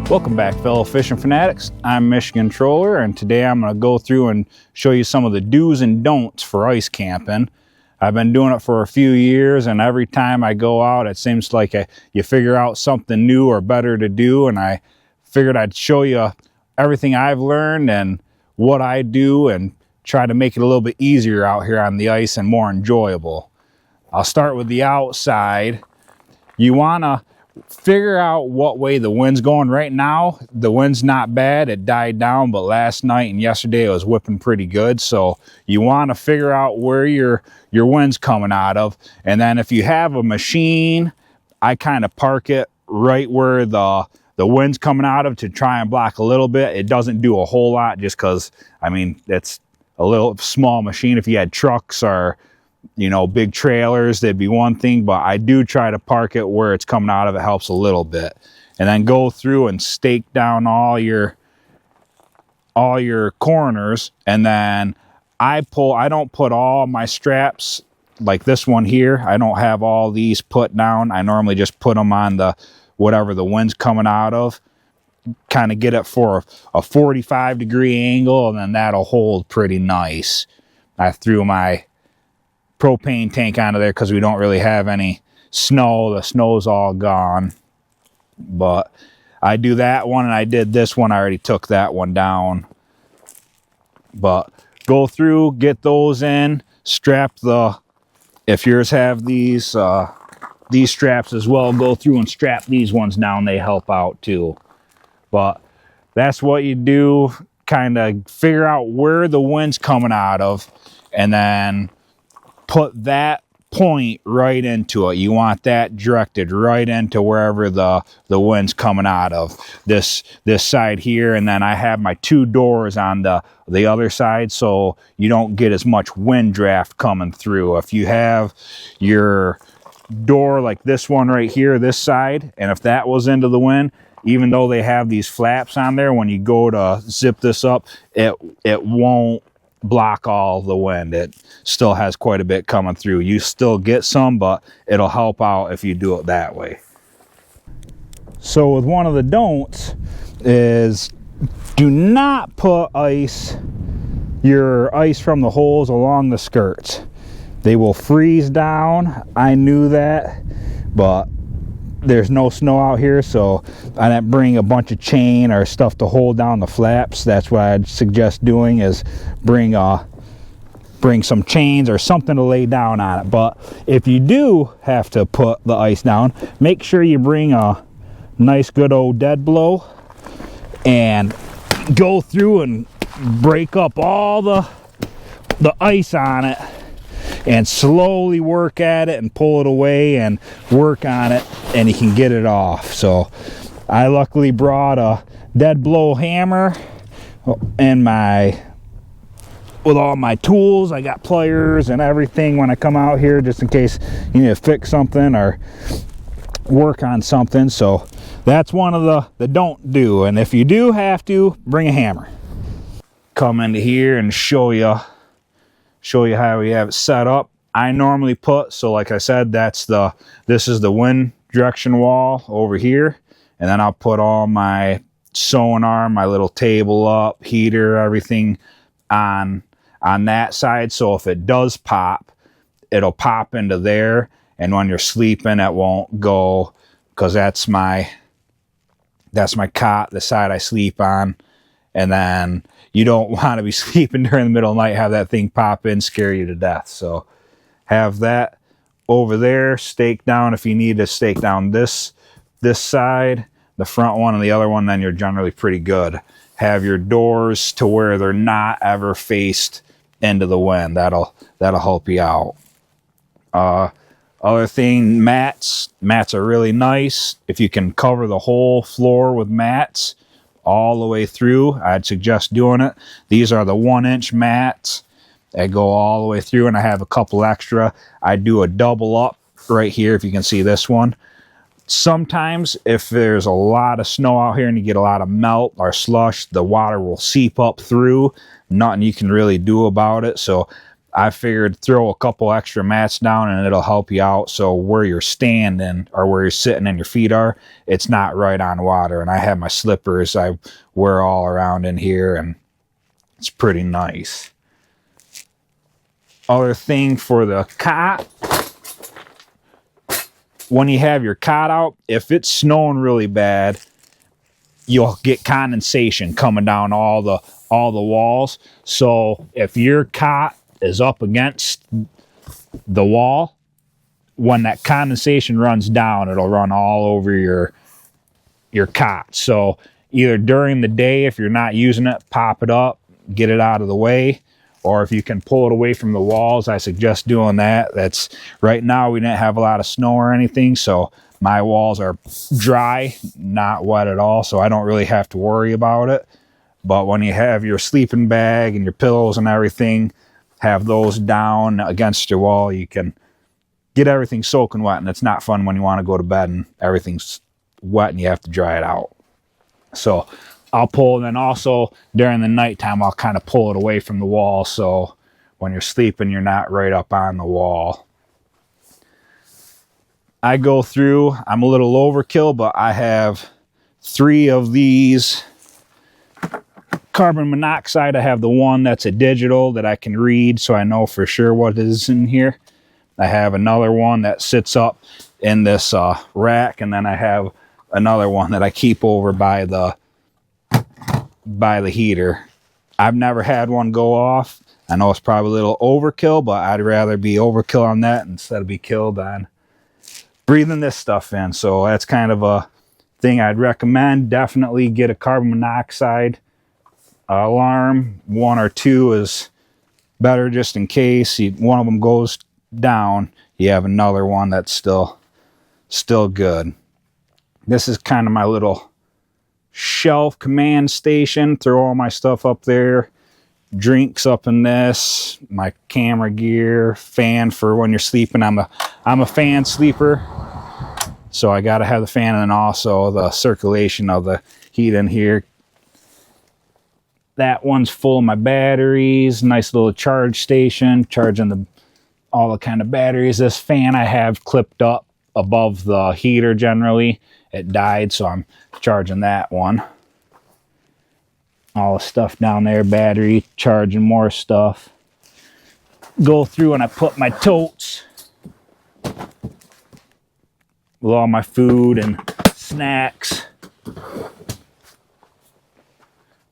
Welcome back, fellow fishing fanatics. I'm Michigan Troller, and today I'm going to go through and show you some of the do's and don'ts for ice camping. I've been doing it for a few years, and every time I go out, it seems like you figure out something new or better to do, and I figured I'd show you everything I've learned and what I do and try to make it a little bit easier out here on the ice and more enjoyable. I'll start with the outside. You want to figure out what way the wind's going. Right now the wind's not bad, it died down, but last night and yesterday it was whipping pretty good. So you want to figure out where your wind's coming out of, and then if you have a machine, I kind of park it right where the wind's coming out of to try and block a little bit. It doesn't do a whole lot, just because I mean it's a little small machine. If you had trucks or big trailers, that'd be one thing, but I do try to park it where it's coming out of. It helps a little bit. And then go through and stake down all your corners, and then I don't put all my straps like this one here. I don't have all these put down. I normally just put them on whatever the wind's coming out of, kind of get it for a 45-degree angle, and then that'll hold pretty nice. I threw my propane tank onto there because we don't really have any snow. The snow's all gone, but I do that one, and I did this one. I already took that one down, but go through, get those in, strap if yours have these straps as well, go through and strap these ones down. They help out too. But that's what you do, kind of figure out where the wind's coming out of, and then put that point right into it. You want that directed right into wherever the wind's coming out of, this side here. And then I have my two doors on the other side, so you don't get as much wind draft coming through. If you have your door like this one right here, this side, and if that was into the wind, even though they have these flaps on there, when you go to zip this up, it won't block all the wind. It still has quite a bit coming through. You still get some, but it'll help out if you do it that way. So with one of the don'ts is, do not put your ice from the holes along the skirts. They will freeze down. I knew that, but there's no snow out here, so I didn't bring a bunch of chain or stuff to hold down the flaps. That's what I'd suggest doing, is bring some chains or something to lay down on it. But if you do have to put the ice down, make sure you bring a nice good old dead blow and go through and break up all the ice on it, and slowly work at it and pull it away and work on it, and you can get it off. So I luckily brought a dead blow hammer and with all my tools. I got pliers and everything when I come out here, just in case you need to fix something or work on something. So that's one of the don't do. And if you do have to, bring a hammer. Come into here and show you how we have it set up. I normally put, so like I said, this is the wind direction wall over here, and then I'll put all my sonar, my little table up, heater, everything on that side. So if it does pop, it'll pop into there, and when you're sleeping, it won't go, because that's my cot, the side I sleep on. And then you don't want to be sleeping during the middle of the night, have that thing pop in, scare you to death. So have that over there, stake down if you need to stake down this side, the front one and the other one, then you're generally pretty good. Have your doors to where they're not ever faced into the wind. That'll help you out. Other thing, mats. Mats are really nice. If you can cover the whole floor with mats all the way through, I'd suggest doing it. These are the 1-inch mats that go all the way through, and I have a couple extra. I do a double up right here, if you can see this one. Sometimes if there's a lot of snow out here and you get a lot of melt or slush, the water will seep up through. Nothing you can really do about it. So I figured throw a couple extra mats down and it'll help you out. So where you're standing or where you're sitting and your feet are, it's not right on water. And I have my slippers I wear all around in here, and it's pretty nice. Other thing for the cot, when you have your cot out, if it's snowing really bad, you'll get condensation coming down all the walls. So if your cot is up against the wall, when that condensation runs down, it'll run all over your cot. So either during the day, if you're not using it, pop it up, get it out of the way. Or if you can pull it away from the walls, I suggest doing that. That's right now we didn't have a lot of snow or anything, so my walls are dry, not wet at all, so I don't really have to worry about it. But when you have your sleeping bag and your pillows and everything, have those down against your wall, you can get everything soaking wet, and it's not fun when you want to go to bed and everything's wet and you have to dry it out. So I'll pull, and then also during the nighttime, I'll kind of pull it away from the wall, so when you're sleeping, you're not right up on the wall. I go through, I'm a little overkill, but I have 3 of these carbon monoxide. I have the one that's a digital that I can read, so I know for sure what is in here. I have another one that sits up in this rack, and then I have another one that I keep over by the heater. I've never had one go off. I know it's probably a little overkill, but I'd rather be overkill on that instead of be killed on breathing this stuff in. So that's kind of a thing I'd recommend. Definitely get a carbon monoxide alarm. 1 or 2 is better, just in case one of them goes down, you have another one that's still good. This is kind of my little shelf command station. Throw all my stuff up there. Drinks up in this, my camera gear, fan for when you're sleeping. I'm a fan sleeper, so I gotta have the fan, and then also the circulation of the heat in here. That one's full of my batteries. Nice little charge station, charging all the kind of batteries. This fan I have clipped up above the heater generally. It died, so I'm charging that one. All the stuff down there, battery, charging more stuff. Go through and I put my totes with all my food and snacks.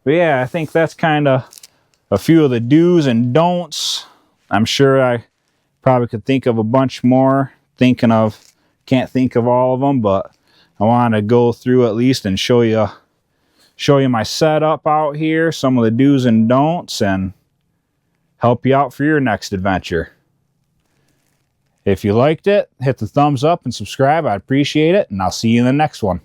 But yeah, I think that's kind of a few of the do's and don'ts. I'm sure I probably could think of a bunch more. Can't think of all of them, but I want to go through at least and show you my setup out here, some of the do's and don'ts, and help you out for your next adventure. If you liked it, hit the thumbs up and subscribe. I'd appreciate it, and I'll see you in the next one.